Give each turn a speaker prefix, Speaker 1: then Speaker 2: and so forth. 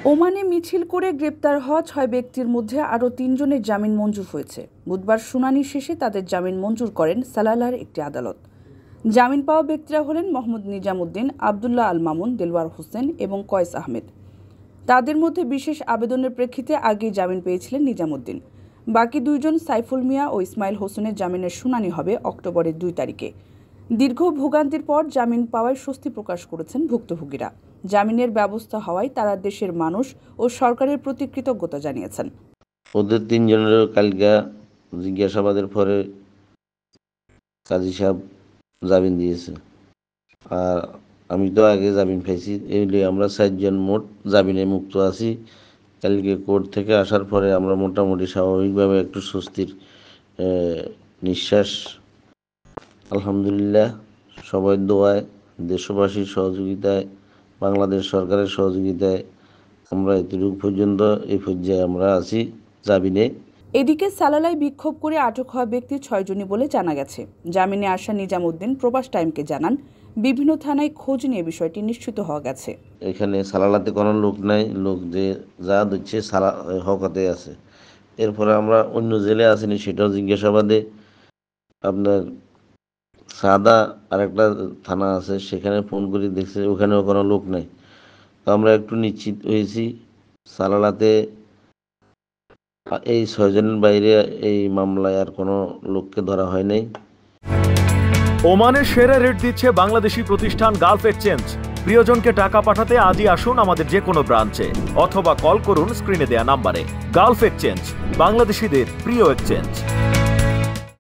Speaker 1: ওমানে মিছিল করে গ্রেপ্তার হওয়া ৬ ব্যক্তির মধ্যে আরও ৩ জনের জামিন মঞ্জুর হয়েছে। বুধবার শুনানি শেষে তাদের জামিন মঞ্জুর করেন সালালার একটি আদালত। জামিন পাওয়া ব্যক্তিরা হলেন মোহাম্মদ নিজামুদ্দিন, আবদুল্লাহ আল মামুন, দেলওয়ার হোসেন এবং কয়েস আহমেদ। তাদের মধ্যে বিশেষ আবেদনের প্রেক্ষিতে আগেই জামিন পেয়েছিলেন নিজামুদ্দিন। বাকি ২ জন সাইফুল মিয়া ও ইসমাইল হোসেনের জামিনের শুনানি হবে অক্টোবরের ২ তারিখে। দীর্ঘ ভোগান্তির পর জামিন পাওয়ায় স্বস্তি প্রকাশ করেছেন ভুক্তভোগীরা। জামিনের ব্যবস্থা হওয়ায় তারা দেশের মানুষ ও সরকারের প্রতি কৃতজ্ঞতা জানিয়েছেন।
Speaker 2: ওদের ৩ জনেরও কালকা জিজ্ঞাসাবাদের পরে কাজী সাহেব জামিন দিয়েছে। আর আমি তো আগে জামিন পাইছি, এইগুলি আমরা ৪ জন মোট জামিনে মুক্ত আছি। কালকে কোর্ট থেকে আসার পরে আমরা মোটামুটি স্বাভাবিকভাবে একটু স্বস্তির নিঃশ্বাস। আলহামদুলিল্লাহ, সবাই দোয়ায়, দেশবাসীর সহযোগিতায়, বাংলাদেশ সরকারের সহযোগিতায় আমরা এতটুকু পর্যন্ত এই পর্যায়ে আমরা আছি জামিনে।
Speaker 1: এদিকে সালালায় বিক্ষোভ করে আটক হওয়া ব্যক্তি ৬ জনই বলে জানা গেছে। জামিনে আসা নিজামুদ্দিন প্রবাস টাইমকে জানান, বিভিন্ন থানায় খোঁজ নিয়ে বিষয়টি নিশ্চিত হওয়া গেছে।
Speaker 2: এখানে সালালাতে কোনো লোক নাই, লোক যে যা দিচ্ছে হকাতে আছে। এরপরে আমরা অন্য জেলে আসিনি, সেটাও জিজ্ঞাসাবাদে আপনার সাদা আরেকটা থানা আছে, সেখানে ফোন করে দেখছে ওখানেও কোনো লোক নাই। তো আমরা একটু নিশ্চিত হয়েছি সালালাতে এই ৬ জনের বাইরে এই মামলায় আর কোনো লোককে ধরা হয় নাই।
Speaker 3: ওমানের সেরা রেট দিচ্ছে বাংলাদেশি প্রতিষ্ঠান গালফ এক্সচেঞ্জ। প্রিয়জনকে টাকা পাঠাতে আজই আসুন আমাদের যে কোনো ব্রাঞ্চে অথবা কল করুন স্ক্রিনে দেয়া নাম্বারে। গালফ এক্সচেঞ্জ, বাংলাদেশিদের প্রিয় এক্সচেঞ্জ।